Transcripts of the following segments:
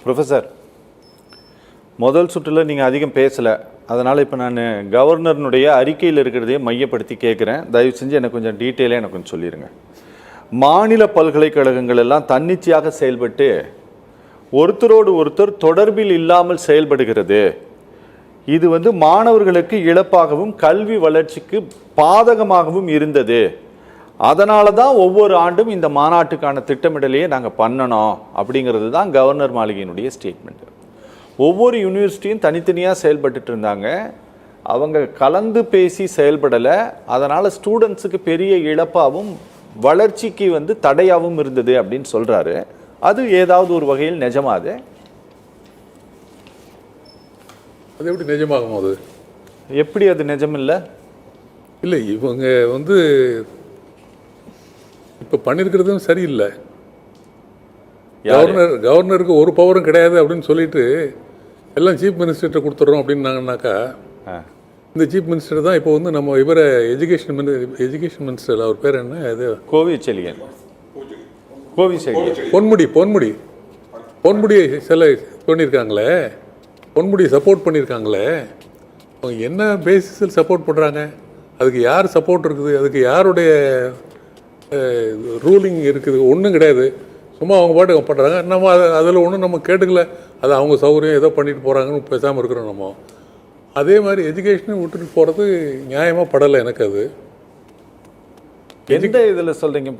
Professor, முதல் சுற்றில் நீங்கள் அதிகம் பேசலை, அதனால் இப்போ நான் கவர்னர்னுடைய அறிக்கையில் இருக்கிறதையே மையப்படுத்தி கேட்குறேன். தயவு செஞ்சு எனக்கு கொஞ்சம் டீட்டெயிலாக எனக்கு கொஞ்சம் சொல்லிடுங்க. மாநில பல்கலைக்கழகங்கள் எல்லாம் தன்னிச்சையாக செயல்பட்டு ஒருத்தரோடு ஒருத்தர் தொடர்பில் இல்லாமல் செயல்படுகிறது. இது மாணவர்களுக்கு இழப்பாகவும் கல்வி வளர்ச்சிக்கு பாதகமாகவும் இருந்தது. அதனால தான் ஒவ்வொரு ஆண்டும் இந்த மாநாட்டுக்கான திட்டமிடலையே நாங்கள் பண்ணணும் அப்படிங்கிறது தான் கவர்னர் மாளிகையினுடைய ஸ்டேட்மெண்ட். ஒவ்வொரு யூனிவர்சிட்டியும் தனித்தனியாக செயல்பட்டு இருந்தாங்க. அவங்க கலந்து பேசி செயல்படலை. அதனால் ஸ்டூடெண்ட்ஸுக்கு பெரிய இழப்பாகவும் வளர்ச்சிக்கு தடையாகவும் இருந்தது அப்படின்னு சொல்கிறாரு. அது ஏதாவது ஒரு வகையில் நிஜமாது? அது எப்படி நிஜமாகும்? அது எப்படி அது நிஜம் இல்லை? இல்லை, இவங்க இப்போ பண்ணியிருக்கிறதும் சரியில்லை. கவர்னருக்கு ஒரு பவரும் கிடையாது அப்படின்னு சொல்லிட்டு எல்லாம் சீஃப் மினிஸ்டர்கிட்ட கொடுத்துட்றோம் அப்படின்னாங்கனாக்கா, இந்த சீஃப் மினிஸ்டர் தான் இப்போ நம்ம இவரை எஜுகேஷன் மினிஸ்டர், அவர் பேர் என்ன? இது பொன்முடி சில பண்ணியிருக்காங்களே, பொன்முடி சப்போர்ட் பண்ணியிருக்காங்களே. அவங்க என்ன பேசிஸில் சப்போர்ட் பண்ணுறாங்க? அதுக்கு யார் சப்போர்ட் இருக்குது? அதுக்கு யாருடைய ரூலிங் இருக்குது? ஒன்றும் கிடையாது. சும்மா அவங்க பாட்டு பண்ணுறாங்க. நம்ம அதில் ஒன்றும் நம்ம கேட்டுக்கல. அது அவங்க சௌகரியம் ஏதோ பண்ணிட்டு போகிறாங்கன்னு பேசாமல் இருக்கிறோம். நம்ம அதே மாதிரி எஜுகேஷனை விட்டுட்டு போகிறது நியாயமாக படலை எனக்கு. அது எந்த இதில் சொல்கிறீங்க?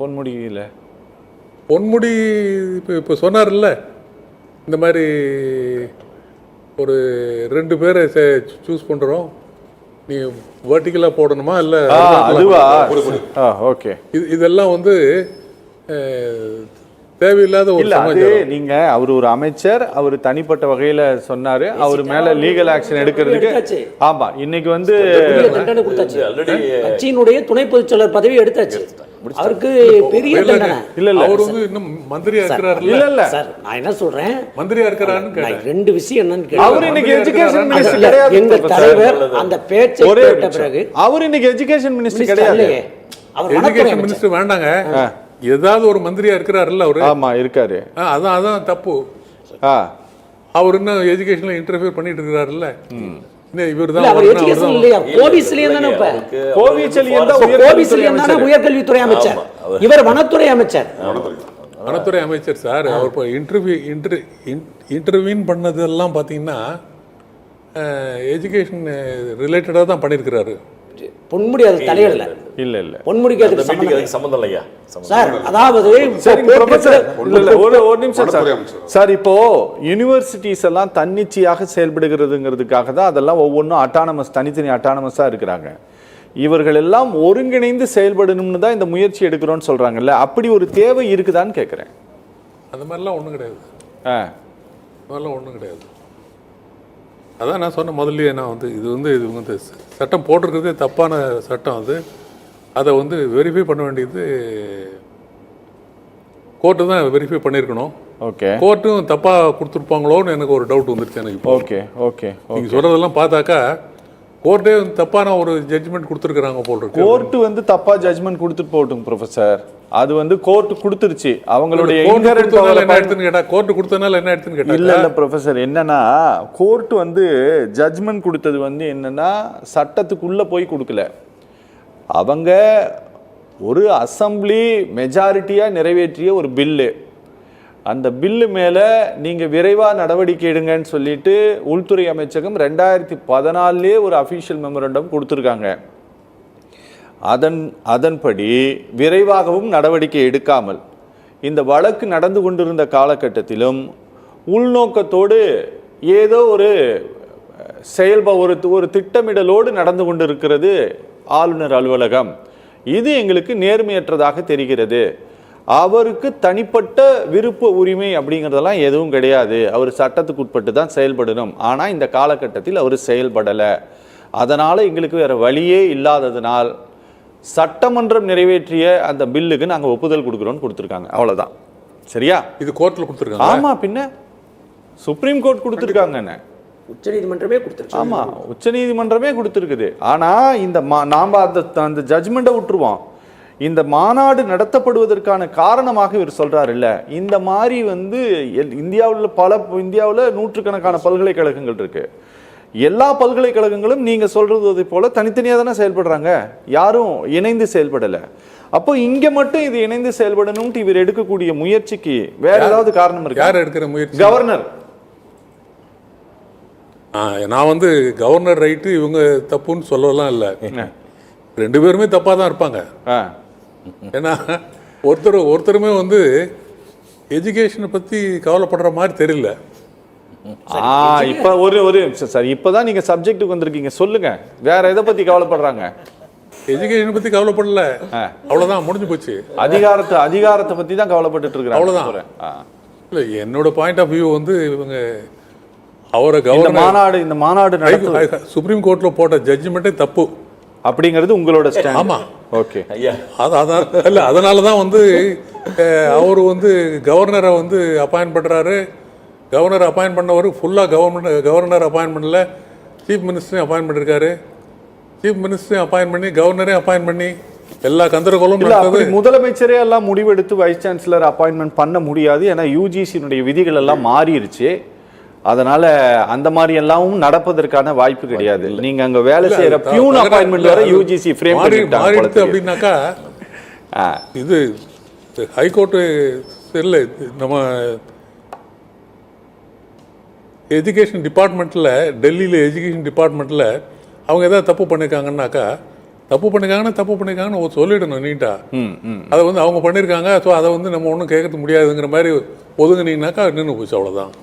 பொன்முடி இப்போ சொன்னார்ல, இந்த மாதிரி ஒரு 2 பேரை சூஸ் பண்ணுறோம், நீ வெர்டிக்கலாக போடணுமா இல்லை ஓகே, இதெல்லாம் தேவையில்லாத ஒரு சமாச்சாரம். நீங்க அவர் ஒரு அமைச்சர், அவர் தனிப்பட்ட வகையில சொன்னாரு, அவர் மேல லீகல் ஆக்ஷன் எடுக்கிறதுக்கு. ஆமா, இன்னைக்கு கட்சியினுடைய துணை பொதுச் செயலர் பதவி எடுத்தாச்சு. அவருக்கு பெரிய தண்டனை. இல்ல அவர் இன்னும் மந்திரியா இருக்கிறாரு. இல்ல சார், நான் என்ன சொல்றேன், மந்திரியா இருக்கிறாருன்னு கேட்டேன். 2 விஷயம் என்னன்னு கேட்டேன். அவர் இன்னைக்கு எஜுகேஷன் மினிஸ்டர் கிடையாது. எங்க தலைவர் அந்த பேச்சை கேட்ட பிறகு அவர் இன்னைக்கு எஜுகேஷன் மினிஸ்டர் கிடையாது. எஜுகேஷன் மினிஸ்டர் வேண்டாங்க, ஏதாவது ஒரு மந்திரியா இருக்கிறாருல்ல அவரு. ஆமா, இருக்காரு. அதான் தப்பு. அவர் இன்னும் எஜுகேஷன்ல இன்டர்ஃபியர் பண்ணிட்டு இருக்கிறாருல்ல. உயர்கல்வித்துறை அமைச்சர், இவர் வனத்துறை அமைச்சர். வனத்துறை அமைச்சர் சார். அவர் இன்டர்வியூன் பண்ணதெல்லாம் பாத்தீங்கன்னா எஜுகேஷன் ரிலேட்டடா தான் பண்ணிருக்கிறாரு. பொன்முடி அது தலையிடல. இல்ல இல்ல, பொன்முடிக்கு அதுக்கு சம்பந்தம் இல்லையா சார்? அதாவது ஒரு நிமிஷம் சார். இப்போ யூனிவர்சிட்டிஸ் எல்லாம் தன்னிச்சையாக செயல்படுகிறதுங்கிறதுக்காக தான் அதெல்லாம் ஒவ்வொன்றும் அட்டானமஸ், தனித்தனி அட்டானமஸா இருக்கிறாங்க. இவர்கள் எல்லாம் ஒருங்கிணைந்து செயல்படணும்னு தான் இந்த முயற்சி எடுக்கிறோம்னு சொல்றாங்கல்ல, அப்படி ஒரு தேவை இருக்குதான்னு கேட்குறேன். அந்த மாதிரிலாம் ஒன்றும் கிடையாது. அதெல்லாம் ஒன்றும் கிடையாது. அதான் நான் சொன்ன முதல்லையே, நான் இது சட்டம் போட்டிருக்கிறதே தப்பான சட்டம். அதை வெரிஃபை பண்ண வேண்டியது கோர்ட்டு தான் வெரிஃபை பண்ணியிருக்கணும். ஓகே, கோர்ட்டும் தப்பாக கொடுத்துருப்பாங்களோன்னு எனக்கு ஒரு டவுட் வந்துருச்சு எனக்கு. ஓகே ஓகே, நீங்கள் சொல்கிறதெல்லாம் பார்த்தாக்கா கோர்ட்டே தப்பான ஒரு ஜட்ஜ்மெண்ட் கொடுத்துருக்குறாங்க போல் இருக்கு. கோர்ட்டு தப்பா ஜட்ஜ்மெண்ட் கொடுத்துட்டு போகட்டும் ப்ரொஃபஸர். அது கோர்ட் கொடுத்துருச்சு. அவங்களுடைய கோர்ட் கொடுத்தனால என்ன எடுத்துன்னு கேட்டா இல்ல ப்ரொஃபஸர், என்னன்னா கோர்ட் ஜட்ஜ்மெண்ட் கொடுத்தது என்னன்னா சட்டத்துக்குள்ள போய் கொடுக்கல. அவங்க ஒரு அசம்பிளி மெஜாரிட்டியா நிறைவேற்றிய ஒரு பில்லு, அந்த பில்லு மேல நீங்க விரைவா நடவடிக்கை எடுங்கன்னு சொல்லிட்டு உள்துறை அமைச்சகம் 2014 ஒரு அபிஷியல் மெமரண்டம் கொடுத்துருக்காங்க. அதன்படி விரைவாகவும் நடவடிக்கை எடுக்காமல் இந்த வழக்கு நடந்து கொண்டிருந்த காலகட்டத்திலும் உள்நோக்கத்தோடு ஏதோ ஒரு ஒரு திட்டமிடலோடு நடந்து கொண்டிருக்கிறது ஆளுநர் அலுவலகம். இது எங்களுக்கு நேர்மையற்றதாக தெரிகிறது. அவருக்கு தனிப்பட்ட விருப்ப உரிமை அப்படிங்கிறதெல்லாம் எதுவும் கிடையாது. அவர் சட்டத்துக்கு உட்பட்டு தான் செயல்படணும். ஆனால் இந்த காலகட்டத்தில் அவர் செயல்படலை. அதனால் எங்களுக்கு வேறு வழியே இல்லாததுனால் சட்டமன்றம் நிறைவேற்றிய அந்த பில்லுக்கு நாங்கள் ஒப்புதல் கொடுக்குறோன்னு கொடுத்துருக்காங்க. அவ்வளோதான். சரியா? இது கோர்ட்டில் கொடுத்துருக்காங்க. ஆமாம், பின்ன சுப்ரீம் கோர்ட் கொடுத்துருக்காங்க. உச்சநீதிமன்றமே கொடுத்துருக்கு. ஆமாம், உச்சநீதிமன்றமே கொடுத்துருக்குது. ஆனால் இந்த நாம் அந்த ஜட்ஜ்மெண்ட்டை விட்டுருவோம். இந்த மாநாடு நடத்தப்படுவதற்கான காரணமாக இவர் சொல்றாரு இல்ல, இந்த மாதிரி வந்து இந்தியாவில் நூற்றுக்கணக்கான பல்கலைக்கழகங்கள் இருக்கு. எல்லா பல்கலைக்கழகங்களும் நீங்க சொல்றது போல தனித்தனியா தானே செயல்படுறாங்க, யாரும் இணைந்து செயல்படல. அப்போ இங்க மட்டும் இது இணைந்து செயல்படணும்னு இவர் எடுக்கக்கூடிய முயற்சிக்கு வேற ஏதாவது காரணம் இருக்கு? யார் எடுக்கிற முயற்சி? கவர்னர். நான் வந்து கவர்னர் ரைட்டு இவங்க தப்புன்னு சொல்லலாம் இல்லை, ரெண்டு பேருமே தப்பாக தான் இருப்பாங்க. ஏன்னா ஒருத்தருமே வந்து எஜுகேஷனை பற்றி கவலைப்படுற மாதிரி தெரியல. இப்போ ஒரு சார் இப்போதான் நீங்க சப்ஜெக்ட்டுக்கு வந்திருக்கீங்க, சொல்லுங்க வேற எதை பத்தி கவலைப்படுறாங்க? எஜுகேஷனை பத்தி கவலைப்படல, அவ்வளவுதான், முடிஞ்சு போச்சு. அதிகாரத்தை பத்தி தான் கவலைப்பட்டு இருக்காங்க, அவ்வளவுதான். இல்லை, என்னோட பாயிண்ட் ஆஃப் வியூ வந்து இவங்க அவரை கவர்னர் இந்த மாநாடு சுப்ரீம் கோர்ட்ல போட்ட ஜட்ஜ்மெண்ட்டே தப்பு அப்படிங்கிறது உங்களோட ஸ்டாண்ட். ஆமா, ஓகே. அதான் இல்லை, அதனால தான் வந்து அவர் வந்து கவர்னரை வந்து அப்பாயின்ட் பண்ணுறாரு. கவர்னர் அப்பாயின்ட் பண்ணவர் ஃபுல்லாக கவர்னர் அப்பாயின்ட் பண்ணல, சீஃப் மினிஸ்டரையும் அப்பாயின்ட் பண்ணியிருக்காரு. சீஃப் மினிஸ்டரையும் அப்பாயின்ட் பண்ணி கவர்னரையும் அப்பாயின்ட் பண்ணி எல்லா கந்தரகோலும் நடந்தது. முதலமைச்சரே எல்லாம் முடிவெடுத்து வைஸ் சான்சலர் அப்பாயின்மெண்ட் பண்ண முடியாது, ஏன்னா யூஜிசியினுடைய விதிகள் எல்லாம் மாறிடுச்சு. அதனால அந்த மாதிரி எல்லாம் நடப்பதற்கான வாய்ப்பு கிடையாது. நீங்க அங்க வேலை செய்யற பியூன் அப்பாயின்மெண்ட் வர யூஜிசி ஃப்ரேம் மாறிடுச்சு அப்படின்னாக்கா இது ஹைகோர்ட்டு இல்லை, நம்ம எஜுகேஷன் டிபார்ட்மெண்ட்டில், டெல்லியில் எஜுகேஷன் டிபார்ட்மெண்ட்டில் அவங்க ஏதாவது தப்பு பண்ணியிருக்காங்கன்னாக்கா, தப்பு பண்ணியிருக்காங்கன்னு சொல்லிடணும் நீட்டா. அதை வந்து அவங்க பண்ணியிருக்காங்க, ஸோ அதை வந்து நம்ம ஒன்றும் கேட்க முடியாதுங்கிற மாதிரி ஒதுங்கினீங்கன்னாக்கா நின்று போச்சு, அவ்வளோதான்.